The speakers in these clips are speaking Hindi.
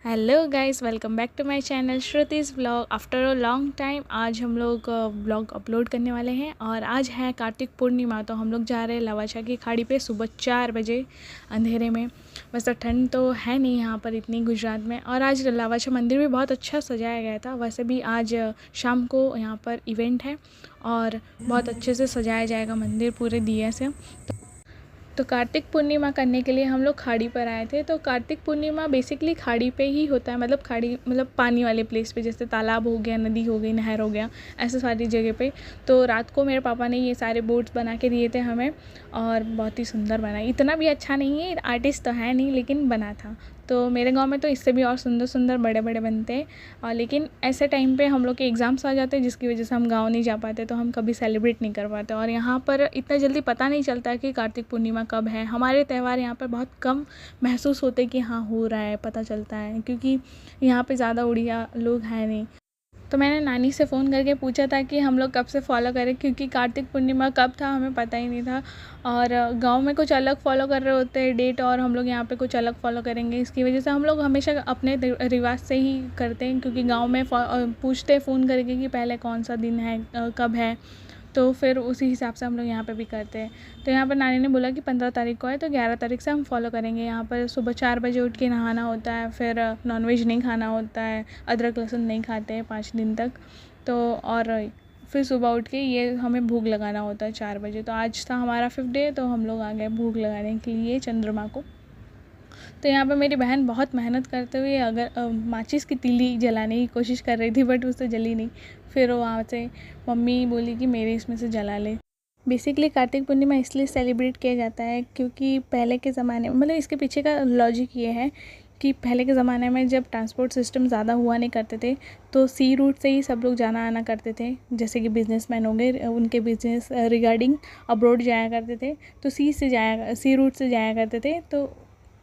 Hello guys, welcome back to my channel Shruti's vlog. After a long time आज हम लोग व्लॉग अपलोड करने वाले हैं और आज है कार्तिक पूर्णिमा। तो हम लोग जा रहे हैं लवाछा की खाड़ी पे सुबह 4 बजे अंधेरे में। वैसे ठंड तो है नहीं यहाँ पर इतनी गुजरात में। और आज लवाछा मंदिर भी बहुत अच्छा सजाया गया था। वैसे भी आज शाम को यहाँ पर इवेंट है और बहुत अच्छे से सजाया जाएगा मंदिर पूरे दिए से। तो कार्तिक पूर्णिमा करने के लिए हम लोग खाड़ी पर आए थे। तो कार्तिक पूर्णिमा बेसिकली खाड़ी पे ही होता है, मतलब खाड़ी मतलब पानी वाले प्लेस पे, जैसे तालाब हो गया, नदी हो गई, नहर हो गया, ऐसे सारी जगह पे। तो रात को मेरे पापा ने ये सारे बोट्स बना के दिए थे हमें और बहुत ही सुंदर बना। इतना भी अच्छा नहीं है, आर्टिस्ट तो है नहीं, लेकिन बना था। तो मेरे गांव में तो इससे भी और सुंदर सुंदर बड़े बड़े बनते हैं। और लेकिन ऐसे टाइम पे हम लोग के एग्ज़ाम्स आ जाते हैं, जिसकी वजह से हम गांव नहीं जा पाते, तो हम कभी सेलिब्रेट नहीं कर पाते। और यहाँ पर इतना जल्दी पता नहीं चलता है कि कार्तिक पूर्णिमा कब है। हमारे त्यौहार यहाँ पर बहुत कम महसूस होते कि हाँ हो रहा है, पता चलता है, क्योंकि यहाँ पे ज़्यादा उड़िया लोग हैं नहीं। तो मैंने नानी से फ़ोन करके पूछा था कि हम लोग कब से फॉलो करें, क्योंकि कार्तिक पूर्णिमा कब था हमें पता ही नहीं था। और गांव में कुछ अलग फॉलो कर रहे होते हैं डेट, और हम लोग यहाँ पे कुछ अलग फॉलो करेंगे। इसकी वजह से हम लोग हमेशा अपने रिवाज से ही करते हैं, क्योंकि गांव में पूछते हैं फ़ोन करके कि पहले कौन सा दिन है, कब है। तो फिर उसी हिसाब से हम लोग यहाँ पे भी करते हैं। तो यहाँ पर नानी ने बोला कि 15 तारीख को है, तो 11 तारीख से हम फॉलो करेंगे। यहाँ पर सुबह 4 बजे उठ के नहाना होता है, फिर नॉनवेज नहीं खाना होता है, अदरक लहसुन नहीं खाते हैं 5 दिन तक। तो और फिर सुबह उठ के ये हमें भोग लगाना होता है 4 बजे। तो आज था हमारा 5th डे, तो हम लोग आ गए भोग लगाने के लिए चंद्रमा को। तो यहाँ पे मेरी बहन बहुत मेहनत करते हुए अगर माचिस की तीली जलाने की कोशिश कर रही थी, बट उससे जली नहीं। फिर वो वहाँ से मम्मी बोली कि मेरे इसमें से जला ले। बेसिकली कार्तिक पूर्णिमा इसलिए सेलिब्रेट किया जाता है क्योंकि पहले के ज़माने में, मतलब इसके पीछे का लॉजिक ये है कि पहले के ज़माने में जब ट्रांसपोर्ट सिस्टम ज़्यादा हुआ नहीं करते थे, तो सी रूट से ही सब लोग जाना आना करते थे। जैसे कि बिजनेसमैन हो गए, उनके बिजनेस रिगार्डिंग अब्रॉड जाया करते थे, तो सी रूट से जाया करते थे।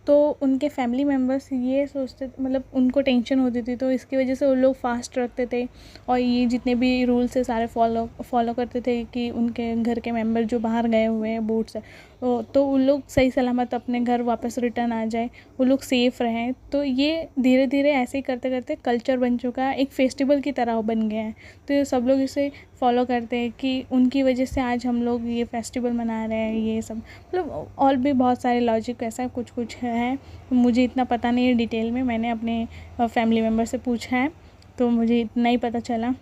तो उनके फैमिली मेम्बर्स ये सोचते, मतलब उनको टेंशन होती थी, तो इसकी वजह से वो लोग फास्ट रखते थे। और ये जितने भी रूल्स है सारे फॉलो करते थे कि उनके घर के मेंबर जो बाहर गए हुए हैं बोट से, तो उन लोग सही सलामत अपने घर वापस रिटर्न आ जाए, वो लोग सेफ़ रहें। तो ये धीरे धीरे ऐसे ही करते करते कल्चर बन चुका है, एक फेस्टिवल की तरह बन गया है। तो ये सब लोग इसे फॉलो करते हैं कि उनकी वजह से आज हम लोग ये फेस्टिवल मना रहे हैं, ये सब मतलब। और भी बहुत सारे लॉजिक ऐसा कुछ कुछ है, मुझे इतना पता नहीं है डिटेल में। मैंने अपने फैमिली मेम्बर से पूछा है, तो मुझे इतना ही पता चला।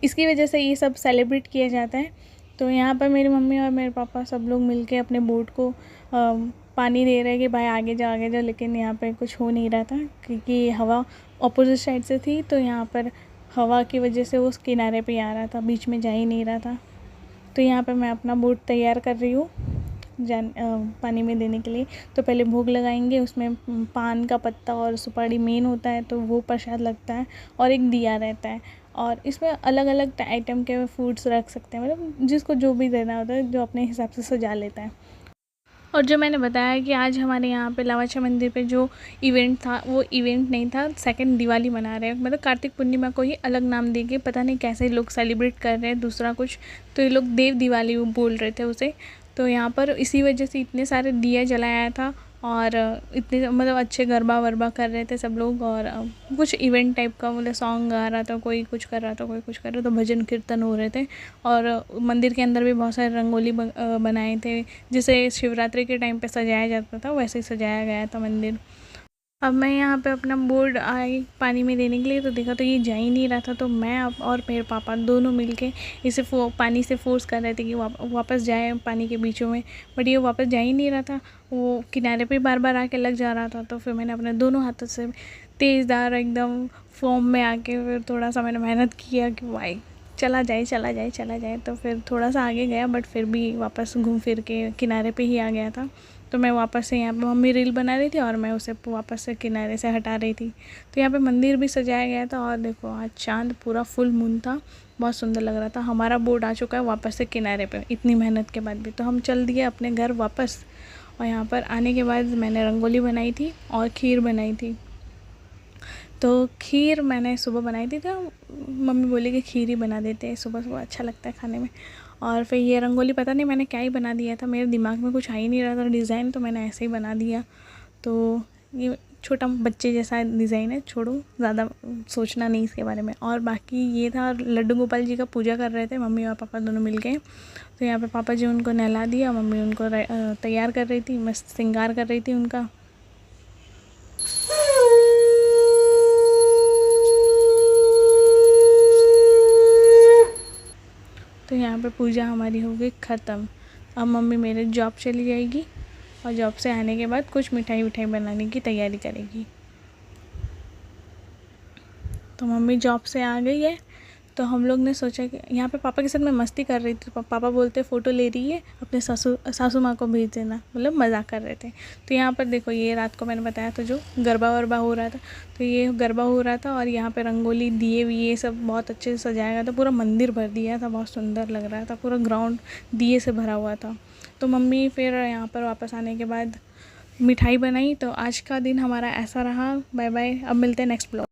इसकी वजह से ये सब सेलिब्रेट किया जाता है। तो यहाँ पर मेरी मम्मी और मेरे पापा सब लोग मिलके अपने बोट को पानी दे रहे हैं कि भाई आगे जाओ आगे जाओ, लेकिन यहाँ पे कुछ हो नहीं रहा था क्योंकि हवा अपोजिट साइड से थी। तो यहाँ पर हवा की वजह से वो उस किनारे पे आ रहा था, बीच में जा ही नहीं रहा था। तो यहाँ पर मैं अपना बोट तैयार कर रही हूँ पानी में देने के लिए। तो पहले भोग लगाएंगे, उसमें पान का पत्ता और सुपारी मेन होता है, तो वो प्रसाद लगता है और एक दिया रहता है। और इसमें अलग अलग आइटम के फूड्स रख सकते हैं, मतलब जिसको जो भी देना होता है, जो अपने हिसाब से सजा लेता है। और जो मैंने बताया कि आज हमारे यहाँ पे लवाछा मंदिर पे जो इवेंट था, वो इवेंट नहीं था, सेकंड दिवाली मना रहे हैं। मतलब कार्तिक पूर्णिमा को ही अलग नाम दे के पता नहीं कैसे लोग सेलिब्रेट कर रहे हैं दूसरा कुछ। तो ये लोग देव दिवाली बोल रहे थे उसे। तो यहाँ पर इसी वजह से इतने सारे दिया जलाया था और इतने मतलब अच्छे गरबा वरबा कर रहे थे सब लोग। और कुछ इवेंट टाइप का, मतलब सॉन्ग गा रहा था, कोई कुछ कर रहा था, कोई कुछ कर रहा था, तो भजन कीर्तन हो रहे थे। और मंदिर के अंदर भी बहुत सारे रंगोली बनाए थे, जिसे शिवरात्रि के टाइम पे सजाया जाता था, वैसे ही सजाया गया था मंदिर। अब मैं यहाँ पे अपना बोर्ड आई पानी में देने के लिए, तो देखा तो ये जा ही नहीं रहा था। तो मैं अब और मेरे पापा दोनों मिलके इसे पानी से फोर्स कर रहे थे कि वापस जाए पानी के बीचों में, बट ये वापस जा ही नहीं रहा था। वो किनारे पे बार बार आके लग जा रहा था। तो फिर मैंने अपने दोनों हाथों से तेज़दार एकदम फॉर्म में आके फिर थोड़ा सा मैंने मेहनत किया कि भाई चला जाए चला जाए चला जाए। तो फिर थोड़ा सा आगे गया, बट फिर भी वापस घूम फिर के किनारे पे ही आ गया था। तो मैं वापस से यहाँ पे, मम्मी रील बना रही थी और मैं उसे वापस से किनारे से हटा रही थी। तो यहाँ पे मंदिर भी सजाया गया था और देखो आज चांद पूरा फुल मून था, बहुत सुंदर लग रहा था। हमारा बोट आ चुका है वापस से किनारे पे, इतनी मेहनत के बाद भी। तो हम चल दिए अपने घर वापस। और यहाँ पर आने के बाद मैंने रंगोली बनाई थी और खीर बनाई थी। तो खीर मैंने सुबह बनाई थी, तो मम्मी बोली कि खीर ही बना देते हैं, सुबह सुबह अच्छा लगता है खाने में। और फिर ये रंगोली पता नहीं मैंने क्या ही बना दिया था, मेरे दिमाग में कुछ आ ही नहीं रहा था डिज़ाइन, तो मैंने ऐसे ही बना दिया। तो ये छोटा बच्चे जैसा डिज़ाइन है, छोड़ो, ज़्यादा सोचना नहीं इसके बारे में। और बाकी ये था, लड्डू गोपाल जी का पूजा कर रहे थे मम्मी और पापा दोनों मिल के। तो यहाँ पे पापा जी उनको नहला दिया, मम्मी उनको तैयार कर रही थी, मस्त श्रृंगार कर रही थी उनका। तो यहाँ पे पूजा हमारी हो गई ख़त्म। अब मम्मी मेरे जॉब चली जाएगी और जॉब से आने के बाद कुछ मिठाई विठाई बनाने की तैयारी करेगी। तो मम्मी जॉब से आ गई है, तो हम लोग ने सोचा कि यहाँ पे पापा के साथ मैं मस्ती कर रही थी। पापा बोलते फ़ोटो ले रही है, अपने सासू माँ को भेज देना, मतलब मज़ाक कर रहे थे। तो यहाँ पर देखो, ये रात को मैंने बताया था जो गरबा वरबा हो रहा था, तो ये गरबा हो रहा था और यहाँ पे रंगोली, दिए विए सब बहुत अच्छे से सजाया गया था। पूरा मंदिर भर दिया था, बहुत सुंदर लग रहा था, पूरा ग्राउंड दिए से भरा हुआ था। तो मम्मी फिर यहाँ पर वापस आने के बाद मिठाई बनाई। तो आज का दिन हमारा ऐसा रहा। बाय बाय, अब मिलते हैं नेक्स्ट ब्लॉग।